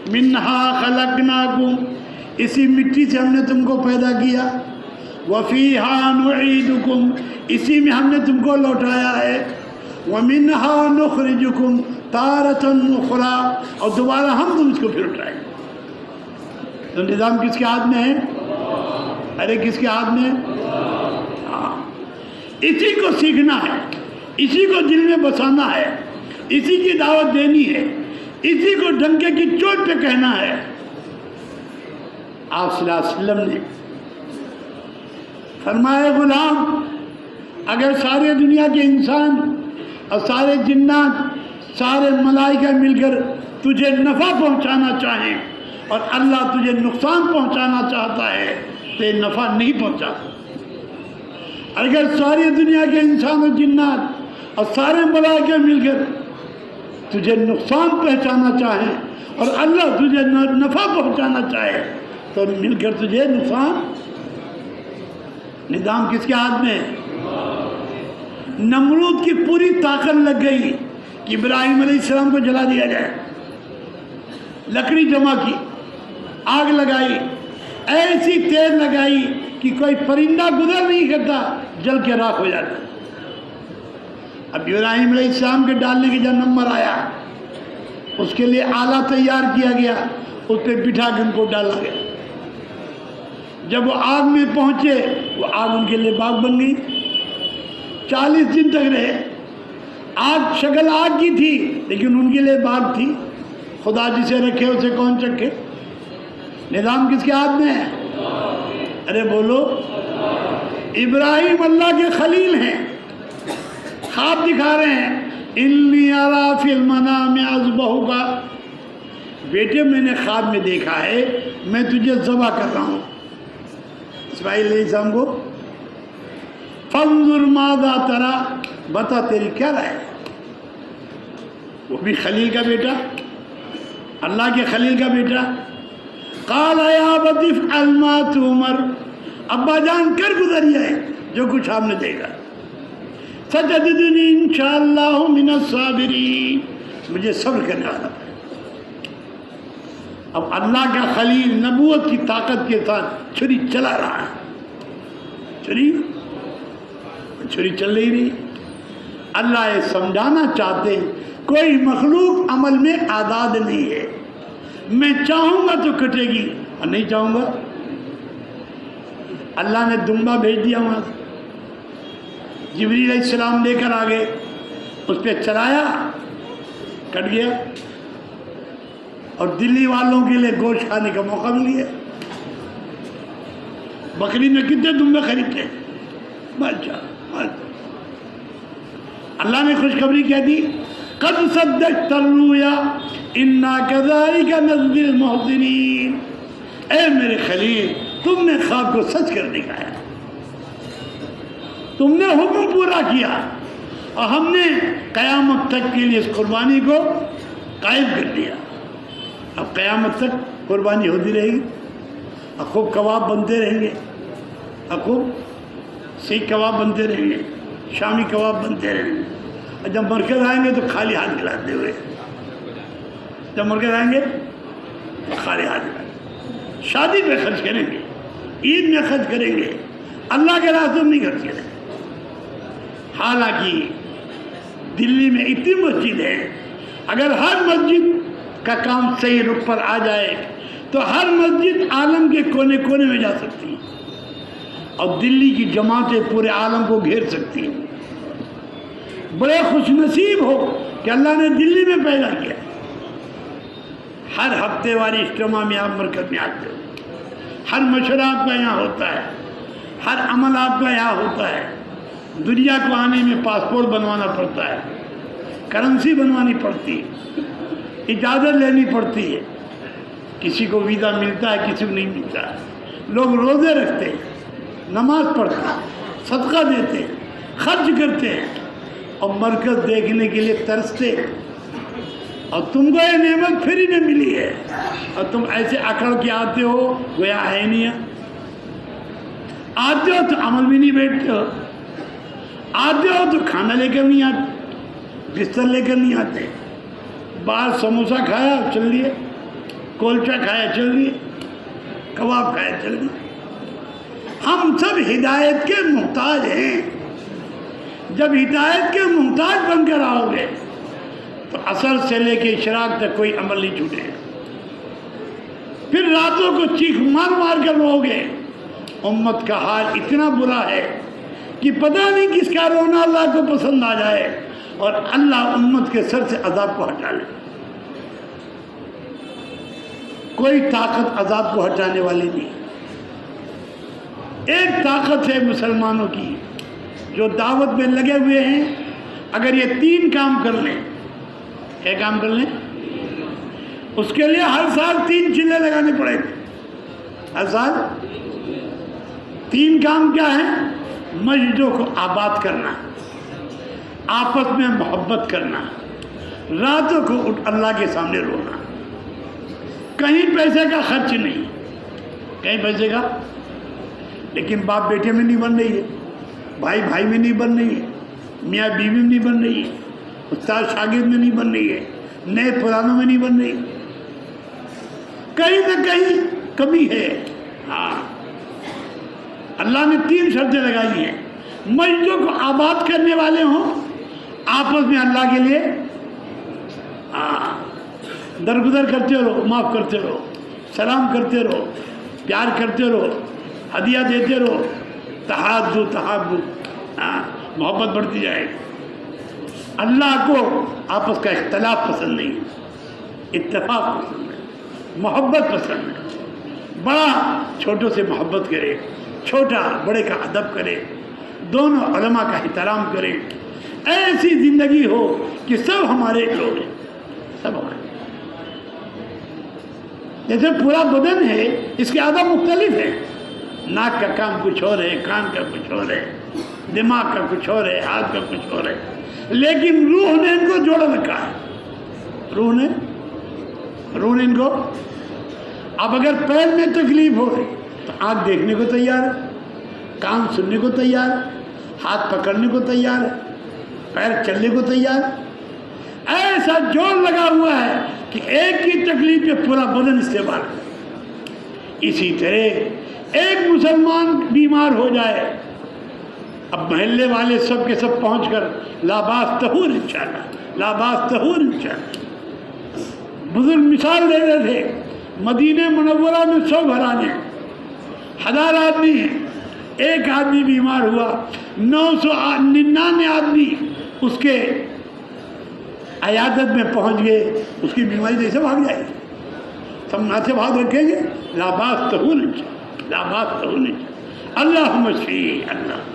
मिन्हा खलकनाकुम, इसी मिट्टी से हमने तुमको पैदा किया, वफ़ीहा नुईदुकुम, इसी में हमने तुमको लौटाया है, वमिन्हा नुखरिजुकुम तारतन उखरा, और दोबारा हम तुमको फिर उठाएंगे। तो निज़ाम किसके हाथ में है? अरे किसके हाथ में है? हाँ, इसी को सीखना है, इसी को दिल में बसाना है, इसी की दावत देनी है, इसी को डंके की चोट पे कहना है। आप सल्लल्लाहु अलैहि वसल्लम ने फरमाया, गुलाम, अगर सारे दुनिया के इंसान और सारे जिन्नात, सारे मलाइका मिलकर तुझे नफ़ा पहुंचाना चाहें और अल्लाह तुझे नुकसान पहुंचाना चाहता है तो ये नफ़ा नहीं पहुंचा। अगर सारी दुनिया के इंसान और जिन्नात और सारे मलाइका मिलकर तुझे नुकसान पहुंचाना चाहें और अल्लाह तुझे नफ़ा पहुंचाना चाहे तो मिलकर तुझे नुकसान। निज़ाम किसके हाथ में है? नमरूद की पूरी ताकत लग गई कि इब्राहिम अलैहिस्सलाम को जला दिया जाए। लकड़ी जमा की, आग लगाई, ऐसी तेज लगाई कि कोई परिंदा गुजर नहीं करता, जल के राख हो जाता। अब इब्राहिम अलैहिस्सलाम के डालने के जब नंबर आया, उसके लिए आला तैयार किया गया, उस पर बिठा के उनको डाला गया। जब वो आग में पहुंचे, वो आग उनके लिए बाग बन गई। 40 दिन तक रहे। आग शक्ल आग की थी लेकिन उनके लिए बाग थी। खुदा जिसे रखे उसे कौन चखे? निज़ाम किसके हाथ में है? अरे बोलो। इब्राहिम अल्लाह के खलील हैं, ख्वाब दिखा रहे हैं, इन्नी अरा फिल मनाम अज़बहुका, बेटे मैंने ख्वाब में देखा है मैं तुझे ज़बह कर रहा हूँ। इस्माइल अलैहिस्सलाम को फंजुर मादा तरा, बता तेरी क्या राय है? वो भी खलील का बेटा, अल्लाह के खलील का बेटा। काल या बतिफ अलमा तुमर, अब्बा जान कर गुजरिया है जो कुछ आपने देखा। सतजदुनी इंशाअल्लाहु मिनस साबिरीन, मुझे सब्र करने वाला है। अब अल्लाह का खलील नबूवत की ताकत के साथ छुरी चला रहा है। छुरी चल रही नहीं। अल्लाह ये समझाना चाहते हैं कोई मखलूक अमल में आज़ाद नहीं है। मैं चाहूँगा तो कटेगी और नहीं चाहूँगा। अल्लाह ने दुम्बा भेज दिया वहाँ से, जिब्रील अलैहिस्सलाम लेकर आ गए, उस पर चलाया, कट गया। और दिल्ली वालों के लिए गोश्त खाने का मौका मिल गया। बकरी में कितने दुम्बे खरीदते? बादशाह। अल्लाह ने खुशखबरी कह दी, कद सद्दक़्त रुया इन्ना कज़ालिका नज़्ज़िल मुहसिनीन। ए मेरे खलील, तुमने ख्वाब को सच कर दिखाया, तुमने हुक्म पूरा किया और हमने क़यामत तक के लिए इस कुर्बानी को कायम कर दिया। अब क़यामत तक कुर्बानी होती रहेगी और खूब कबाब बनते रहेंगे, और खूब सीख कबाब बनते रहेंगे, शामी कबाब बनते रहेंगे। और जब मरकज़ आएंगे तो खाली हाथ खिलाते हुए, जब मरकज़ आएंगे तो खाली हाथ खिलाते। शादी पे खर्च करेंगे, ईद में खर्च करेंगे, अल्लाह के रास्ते में नहीं खर्च करेंगे। हालांकि दिल्ली में इतनी मस्जिद है, अगर हर मस्जिद का काम सही रुख पर आ जाए तो हर मस्जिद आलम के कोने कोने में जा सकती है और दिल्ली की जमातें पूरे आलम को घेर सकती हैं। बड़े खुशनसीब हो कि अल्लाह ने दिल्ली में पैदा किया। हर हफ्ते वाली इज्तिमा में आप मरकज़ में आते हो, हर मशवरा आपका यहाँ होता है, हर अमल आपका यहाँ होता है। दुनिया को आने में पासपोर्ट बनवाना पड़ता है, करेंसी बनवानी पड़ती है, इजाज़त लेनी पड़ती है। किसी को वीज़ा मिलता है, किसी को नहीं मिलता है। लोग रोज़े रखते हैं, नमाज पढ़ते हैं, सदका देते हैं, खर्च करते हैं और मरकज़ देखने के लिए तरसते हैं। और तुमको ये नेमत फ्री में मिली है और तुम ऐसे अकड़ के आते हो, गोया है नहीं। आते हो तो अमल भी नहीं बैठते हो, आते हो तो खाना लेकर नहीं आते, बिस्तर लेकर नहीं आते। बाहर समोसा खाया चल लिए, کلچا کھایا چل دیے، کباب کھایا چل دیے۔ ہم سب ہدایت کے محتاج ہیں۔ جب ہدایت کے محتاج بن کر آؤ گے تو عصر سے لے کے اشراق تک کوئی عمل نہیں چھوٹے گا۔ پھر راتوں کو چیخ مار مار کر رو گے۔ امت کا حال اتنا برا ہے کہ پتہ نہیں کس کا رونا اللہ کو پسند آ جائے اور اللہ امت کے سر سے عذاب کو ہٹا لے۔ کوئی طاقت عذاب کو ہٹانے والی نہیں۔ ایک طاقت ہے مسلمانوں کی جو دعوت میں لگے ہوئے ہیں، اگر یہ 3 کام کر لیں، کیا کام کر لیں؟ اس کے لیے ہر سال 3 چلے لگانے پڑیں گے۔ ہر سال 3 کام کیا ہیں؟ مسجدوں کو آباد کرنا، آپس میں محبت کرنا، راتوں کو اٹھ اللہ کے سامنے رونا، کہیں پیسے کا خرچ نہیں، کہیں پیسے کا، لیکن باپ بیٹے میں نہیں بن رہی ہے، بھائی بھائی میں نہیں بن رہی ہے، میاں بیوی میں نہیں بن رہی ہے، استاد شاگرد میں نہیں بن رہی ہے، نئے پرانوں میں نہیں بن رہی، کہیں نہ کہیں کمی ہے۔ ہاں، اللہ نے 3 شرطیں لگائی ہیں۔ مسجدوں کو آباد کرنے والے ہوں، آپس میں اللہ کے لیے درگزر کرتے رہو، معاف کرتے رہو، سلام کرتے رہو، پیار کرتے رہو، ہدیہ دیتے رہو، تحادو محبت بڑھتی جائے گی۔ اللہ کو آپس کا اختلاف پسند نہیں ہے، اتفاق پسند ہے، محبت پسند ہے۔ بڑا چھوٹوں سے محبت کرے، چھوٹا بڑے کا ادب کرے، دونوں علماء کا احترام کرے، ایسی زندگی ہو کہ سب ہمارے لوگ ہیں، سب ہمارے۔ جیسے پورا بدن ہے، اس کے اعضاء مختلف ہیں، ناک کا کام کچھ اور ہے، کان کا کچھ اور ہے، دماغ کا کچھ اور ہے، ہاتھ کا کچھ اور ہے، لیکن روح نے ان کو جوڑ رکھا ہے۔ روح نے ان کو، اب اگر پیر میں تکلیف ہو تو آنکھ دیکھنے کو تیار ہے، کان سننے کو تیار ہے، ہاتھ پکڑنے کو تیار ہے، پیر چلنے کو تیار ہے۔ ایسا جوڑ لگا ہوا ہے کہ ایک کی تکلیف پہ پورا بدن استعمال ہے۔ اسی طرح ایک مسلمان بیمار ہو جائے، اب محلے والے سب کے سب پہنچ کر لا باس طہور انشاءاللہ، لا باس طہور انشاءاللہ۔ بزرگ مثال دے رہے تھے، مدینہ منورہ میں 100 گھرانے، 1000 آدمی ہیں، ایک آدمی بیمار ہوا، 999 آدمی اس کے عیادت میں پہنچ گئے، اس کی بیماری جیسے بھاگ جائے گی، سب ناچے بھاگ رکھیں گے، لا باس طہور انشاءاللہ، لا باس طہور انشاءاللہ، اللہم اشفی اللہ۔